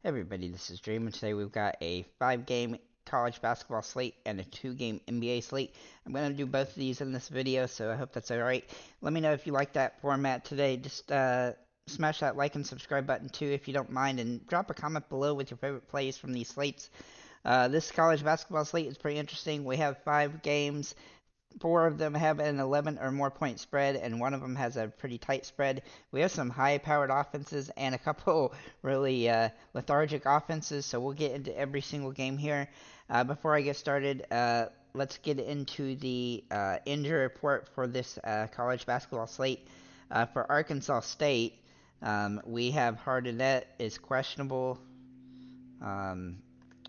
Hey everybody, this is Dream, and today we've got a 5-game college basketball slate and a 2-game NBA slate. I'm going to do both of these in this video, so I hope that's alright. Let me know if you like that format today. Just smash that like and subscribe button too if you don't mind, and drop a comment below with your favorite plays from these slates. This college basketball slate is pretty interesting. We have 5 games. 4 of them have an 11 or more point spread, and one of them has a pretty tight spread. We have some high-powered offenses and a couple really lethargic offenses, so we'll get into every single game here. Before I get started, let's get into the injury report for this college basketball slate. For Arkansas State, we have Hardenet is questionable. Um,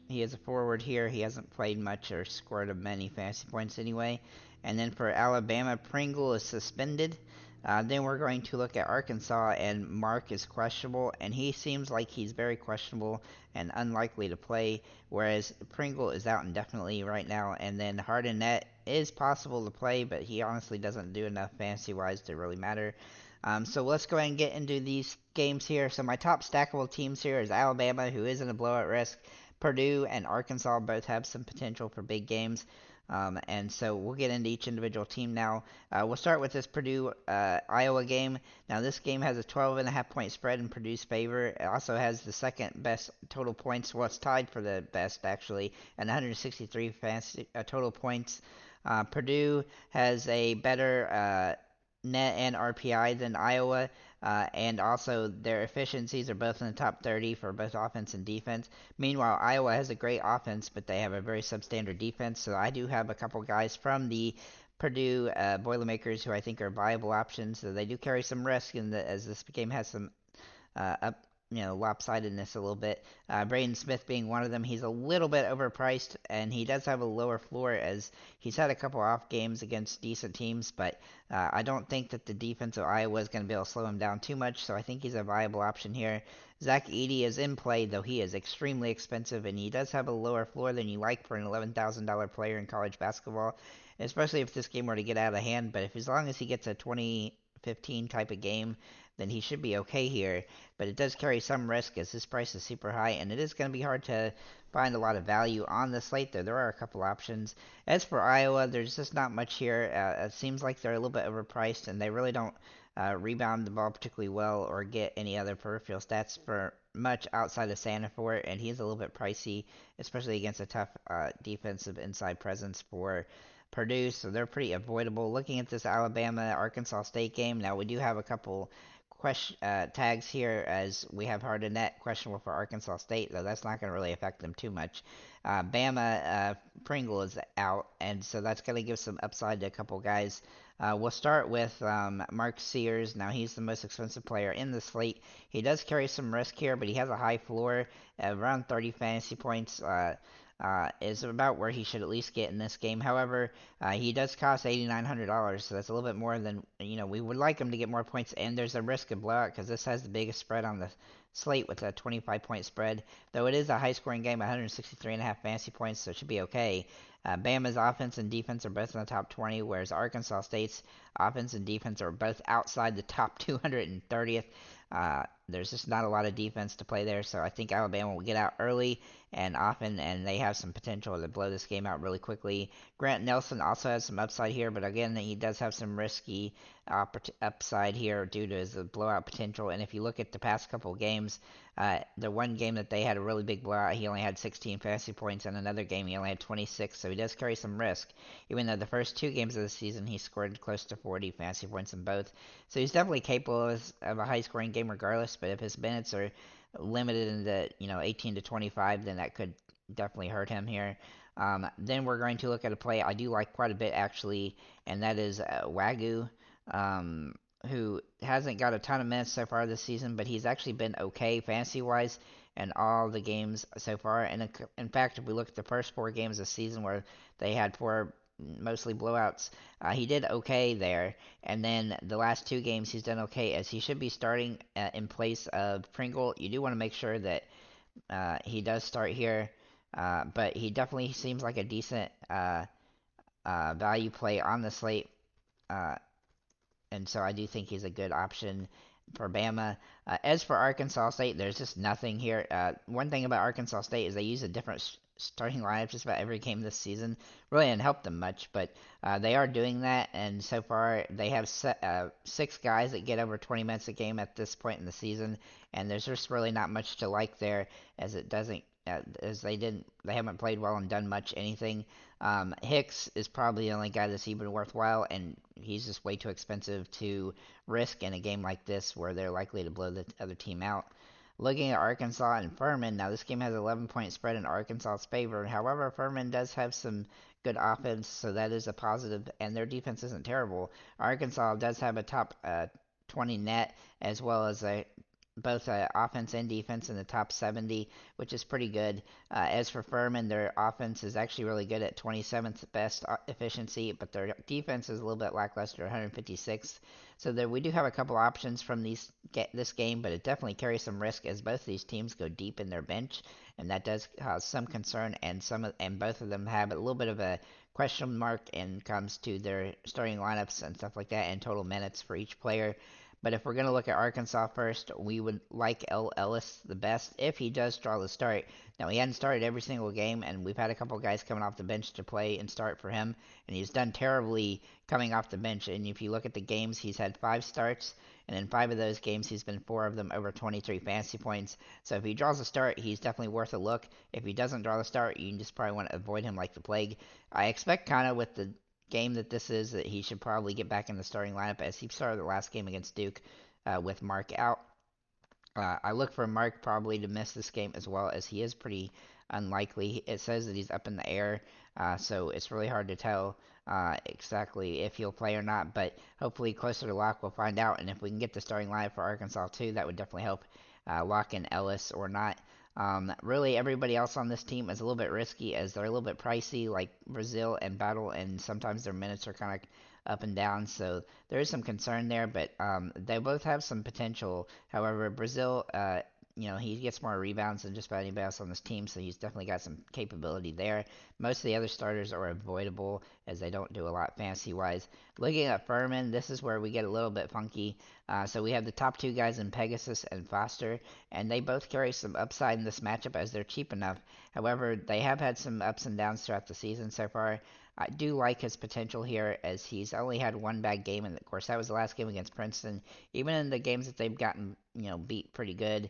he is a forward here. He hasn't played much or scored many fantasy points anyway. And then for Alabama, Pringle is suspended. Then we're going to look at Arkansas, and Mark is questionable, and he seems like he's very questionable and unlikely to play, whereas Pringle is out indefinitely right now. And then Hardenet is possible to play, but he honestly doesn't do enough fantasy-wise to really matter. So let's go ahead and get into these games here. So my top stackable teams here is Alabama, who isn't a blowout risk. Purdue and Arkansas both have some potential for big games. And so we'll get into each individual team now. We'll start with this Purdue Iowa game. Now, this game has a 12.5 point spread in Purdue's favor. It also has the second best total points. Well, it's tied for the best, actually, and 163 fantasy, total points. Purdue has a better net and RPI than Iowa. And also their efficiencies are both in the top 30 for both offense and defense. Meanwhile, Iowa has a great offense, but they have a very substandard defense. So I do have a couple guys from the Purdue Boilermakers who I think are viable options. So they do carry some risk as this game has some up, lopsidedness a little bit. Braden Smith being one of them. He's a little bit overpriced, and he does have a lower floor as he's had a couple off games against decent teams, but I don't think that the defense of Iowa is going to be able to slow him down too much, so I think he's a viable option here. Zach Edey is in play, though he is extremely expensive, and he does have a lower floor than you like for an $11,000 player in college basketball, especially if this game were to get out of hand, but if as long as he gets a 2015 type of game, then he should be okay here. But it does carry some risk as this price is super high, and it is going to be hard to find a lot of value on the slate, though there are a couple options. As for Iowa, there's just not much here. It seems like they're a little bit overpriced, and they really don't rebound the ball particularly well or get any other peripheral stats for much outside of Sanford, and he's a little bit pricey, especially against a tough defensive inside presence for Purdue, so they're pretty avoidable. Looking at this Alabama Arkansas State game, now we do have a couple tags here as we have Hardenet questionable for Arkansas State, though that's not going to really affect them too much. Bama Pringle is out, and so that's going to give some upside to a couple guys. We'll start with Mark Sears. Now, he's the most expensive player in the slate. He does carry some risk here, but he has a high floor, around 30 fantasy points. Is about where he should at least get in this game. However, he does cost $8,900, so that's a little bit more than we would like him to get more points. And there's a risk of blowout because this has the biggest spread on the slate with a 25-point spread. Though it is a high-scoring game, 163.5 fantasy points, so it should be okay. Bama's offense and defense are both in the top 20, whereas Arkansas State's offense and defense are both outside the top 230th. There's just not a lot of defense to play there, so I think Alabama will get out early and often, and they have some potential to blow this game out really quickly. Grant Nelson also has some upside here, but again, he does have some risky upside here due to his blowout potential. And if you look at the past couple games, the one game that they had a really big blowout, he only had 16 fantasy points, and another game he only had 26, so he does carry some risk. Even though the first 2 games of the season he scored close to 40 fantasy points in both, so he's definitely capable of a high-scoring game regardless. But if his minutes are limited into 18 to 25, then that could definitely hurt him here. Then we're going to look at a play I do like quite a bit actually, and that is Wagyu, who hasn't got a ton of minutes so far this season, but he's actually been okay fantasy wise in all the games so far. And in fact, if we look at the first 4 games of the season where they had 4 mostly blowouts, he did okay there. And then the last 2 games he's done okay, as he should be starting in place of Pringle. You do want to make sure that he does start here, but he definitely seems like a decent value play on the slate, uh, and so I do think he's a good option for Bama. As for Arkansas State, there's just nothing here. One thing about Arkansas State is they use a different starting lineup just about every game this season. Really didn't help them much, but they are doing that, and so far they have 6 guys that get over 20 minutes a game at this point in the season, and there's just really not much to like there, as it doesn't. As they haven't played well and done much anything. Hicks is probably the only guy that's even worthwhile, and he's just way too expensive to risk in a game like this where they're likely to blow the other team out. Looking at Arkansas and Furman, now this game has 11-point spread in Arkansas's favor. However, Furman does have some good offense, so that is a positive, and their defense isn't terrible. Arkansas does have a top 20 net as well as both offense and defense in the top 70, which is pretty good. As for Furman, their offense is actually really good at 27th best efficiency, but their defense is a little bit lackluster, 156th. So we do have a couple options from this game, but it definitely carries some risk as both of these teams go deep in their bench, and that does cause some concern. And both of them have a little bit of a question mark when it comes to their starting lineups and stuff like that, and total minutes for each player. But if we're going to look at Arkansas first, we would like Ellis the best if he does draw the start. Now, he hadn't started every single game, and we've had a couple guys coming off the bench to play and start for him, and he's done terribly coming off the bench. And if you look at the games, he's had 5 starts, and in 5 of those games, he's been 4 of them over 23 fantasy points. So if he draws a start, he's definitely worth a look. If he doesn't draw the start, you just probably want to avoid him like the plague. I expect kind of with the game that this is that he should probably get back in the starting lineup as he started the last game against Duke with Mark out. I look for Mark probably to miss this game as well, as he is pretty unlikely. It says that he's up in the air, so it's really hard to tell exactly if he'll play or not, but hopefully closer to lock we'll find out, and if we can get the starting lineup for Arkansas too, that would definitely help lock in Ellis or not. Really, everybody else on this team is a little bit risky as they're a little bit pricey, like Brazil and Battle, and sometimes their minutes are kind of up and down, so there is some concern there, but they both have some potential. However, Brazil, he gets more rebounds than just about anybody else on this team, so he's definitely got some capability there. Most of the other starters are avoidable as they don't do a lot fantasy-wise. Looking at Furman, this is where we get a little bit funky. So we have the top 2 guys in Pegasus and Foster, and they both carry some upside in this matchup as they're cheap enough. However, they have had some ups and downs throughout the season so far. I do like his potential here as he's only had one bad game, and of course that was the last game against Princeton. Even in the games that they've gotten, beat pretty good,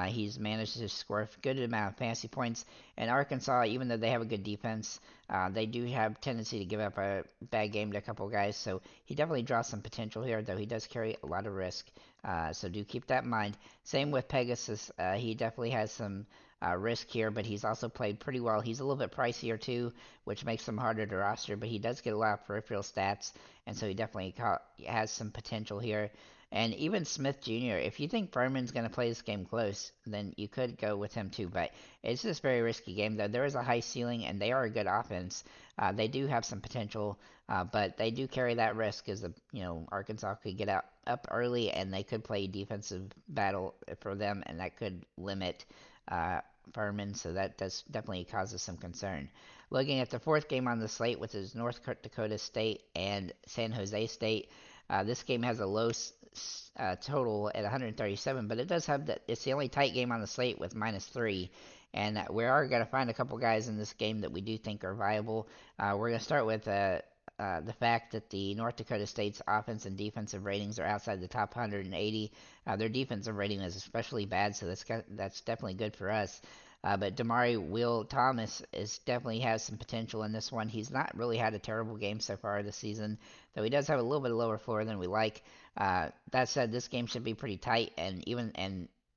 he's managed to score a good amount of fantasy points. And Arkansas, even though they have a good defense, they do have tendency to give up a bad game to a couple guys. So he definitely draws some potential here, though he does carry a lot of risk. So do keep that in mind. Same with Pegasus. He definitely has some risk here, but he's also played pretty well. He's a little bit pricier too, which makes him harder to roster, but he does get a lot of peripheral stats, and so he definitely has some potential here. And even Smith Jr., if you think Furman's going to play this game close, then you could go with him too, but it's just a very risky game, though. There is a high ceiling, and they are a good offense. They do have some potential, but they do carry that risk as Arkansas could get up early, and they could play defensive battle for them, and that could limit Furman, so that does definitely causes some concern. Looking at the 4th game on the slate, which is North Dakota State and San Jose State, this game has a low total at 137, but it does have it's the only tight game on the slate with -3, and we are going to find a couple guys in this game that we do think are viable. We're going to start with the fact that the North Dakota State's offense and defensive ratings are outside the top 180. Their defensive rating is especially bad, so that's definitely good for us. But Damari Will Thomas definitely has some potential in this one. He's not really had a terrible game so far this season, though he does have a little bit lower floor than we like. That said, this game should be pretty tight, and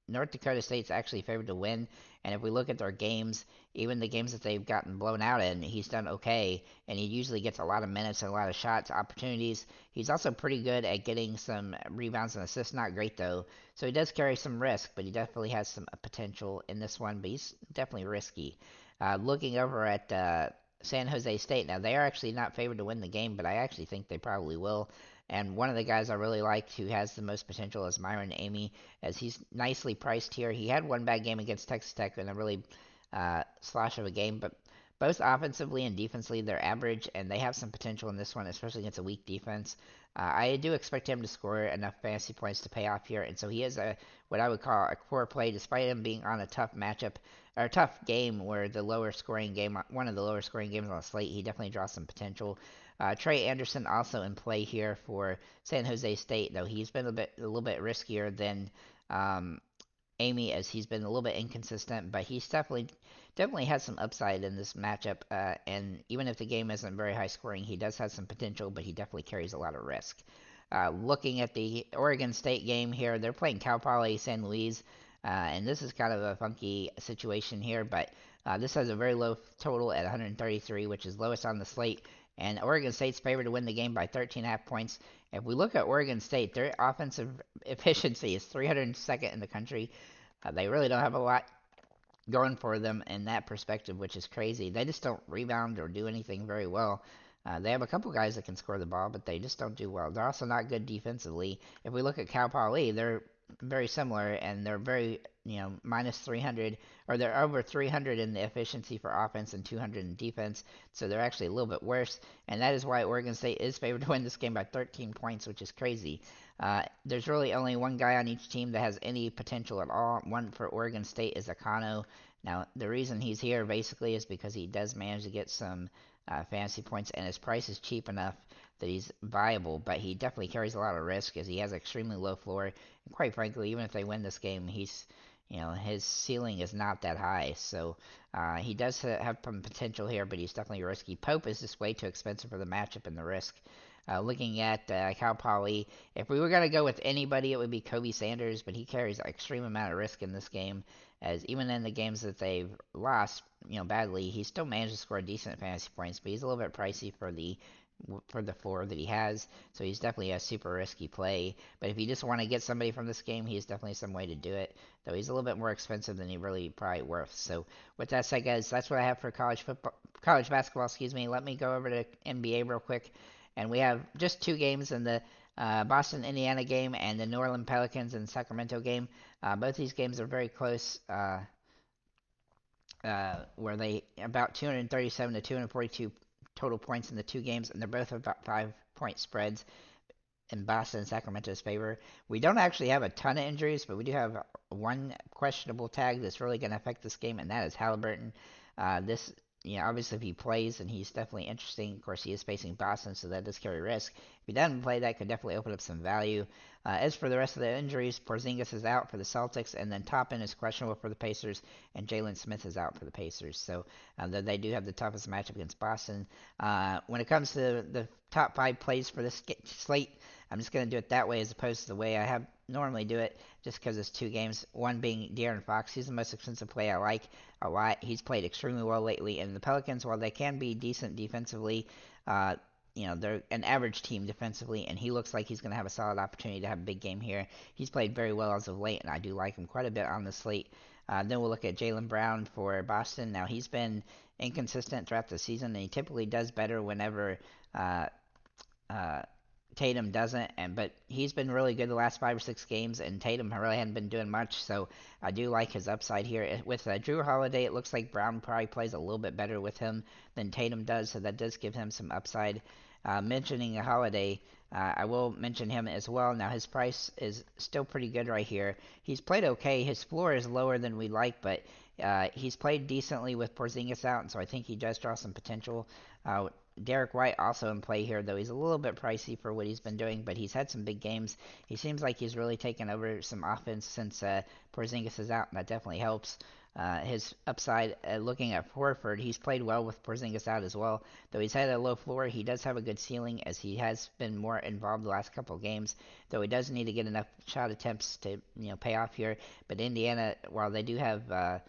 North Dakota State's actually favored to win. And if we look at their games, even the games that they've gotten blown out in, he's done okay, and he usually gets a lot of minutes and a lot of shots, opportunities. He's also pretty good at getting some rebounds and assists, not great though, so he does carry some risk, but he definitely has some potential in this one, but he's definitely risky. Looking over at San Jose State, now they are actually not favored to win the game, but I actually think they probably will. And one of the guys I really liked who has the most potential is Myron Amy, as he's nicely priced here. He had one bad game against Texas Tech in a really slosh of a game, but both offensively and defensively, they're average, and they have some potential in this one, especially against a weak defense. I do expect him to score enough fantasy points to pay off here, and so he is a what I would call a core play, despite him being on a tough matchup or a tough game where the lower scoring game, one of the lower scoring games on the slate. He definitely draws some potential. Trey Anderson also in play here for San Jose State, though he's been a little bit riskier than um, Amy, as he's been a little bit inconsistent, but he's definitely has some upside in this matchup. And even if the game isn't very high scoring, he does have some potential, but he definitely carries a lot of risk. Looking at the Oregon State game here, they're playing Cal Poly San Luis, and this is kind of a funky situation here, but this has a very low total at 133, which is lowest on the slate. And Oregon State's favored to win the game by 13.5 points. If we look at Oregon State, their offensive efficiency is 302nd in the country. They really don't have a lot going for them in that perspective, which is crazy. They just don't rebound or do anything very well. They have a couple guys that can score the ball, but they just don't do well. They're also not good defensively. If we look at Cal Poly, they're very similar, and they're very, minus 300, or they're over 300 in the efficiency for offense and 200 in defense, so they're actually a little bit worse, and that is why Oregon State is favored to win this game by 13 points, which is crazy. There's really only one guy on each team that has any potential at all. One for Oregon State is Akano. Now, the reason he's here basically is because he does manage to get some fantasy points, and his price is cheap enough that he's viable, but he definitely carries a lot of risk as he has extremely low floor. And quite frankly, even if they win this game, his ceiling is not that high. So he does have some potential here, but he's definitely risky. Pope is just way too expensive for the matchup and the risk. Looking at Cal Poly, if we were going to go with anybody, it would be Kobe Sanders, but he carries an extreme amount of risk in this game, as even in the games that they've lost, badly, he still managed to score decent fantasy points, but he's a little bit pricey for the floor that he has, so he's definitely a super risky play. But if you just want to get somebody from this game, he's definitely some way to do it, though he's a little bit more expensive than he really probably worth. So with that said, guys, that's what I have for college basketball, excuse me. Let me go over to NBA real quick, and we have just two games in the Boston Indiana game and the New Orleans Pelicans and Sacramento game. Both these games are very close, where they about 237 to 242 total points in the two games, and they're both about 5-point spreads in Boston and Sacramento's favor. We don't actually have a ton of injuries, but we do have one questionable tag that's really going to affect this game, and that is Halliburton. This, obviously if he plays, and he's definitely interesting. Of course, he is facing Boston, so that does carry risk. If he doesn't play, that could definitely open up some value. As for the rest of the injuries, Porzingis is out for the Celtics, and then Toppin is questionable for the Pacers, and Jalen Smith is out for the Pacers. So they do have the toughest matchup against Boston. When it comes to the top 5 plays for this slate, I'm just going to do it that way as opposed to the way I have normally do it, just because it's two games. One being De'Aaron Fox. He's the most expensive play I like a lot. He's played extremely well lately. And the Pelicans, while they can be decent defensively, they're an average team defensively, and he looks like he's going to have a solid opportunity to have a big game here. He's played very well as of late, and I do like him quite a bit on the slate. Then we'll look at Jaylen Brown for Boston. Now, he's been inconsistent throughout the season, and he typically does better whenever Tatum doesn't, but he's been really good the last 5 or 6 games, and Tatum really hadn't been doing much, so I do like his upside here. With Drew Holiday, it looks like Brown probably plays a little bit better with him than Tatum does, so that does give him some upside. Mentioning Holiday, I will mention him as well. Now, his price is still pretty good right here. He's played okay. His floor is lower than we like, but he's played decently with Porzingis out, and so I think he does draw some potential. Derek White also in play here, though he's a little bit pricey for what he's been doing, but he's had some big games. He seems like he's really taken over some offense since Porzingis is out, and that definitely helps. His upside, looking at Horford, he's played well with Porzingis out as well. Though he's had a low floor, he does have a good ceiling, as he has been more involved the last couple of games. Though he does need to get enough shot attempts to pay off here. But Indiana, while they do have a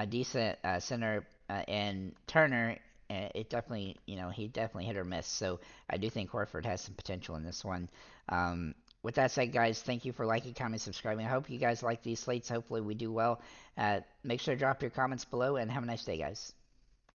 decent center in Turner, it definitely, he definitely hit or miss. So I do think Horford has some potential in this one. With that said, guys, thank you for liking, commenting, subscribing. I hope you guys like these slates. Hopefully we do well. Make sure to drop your comments below, and have a nice day, guys.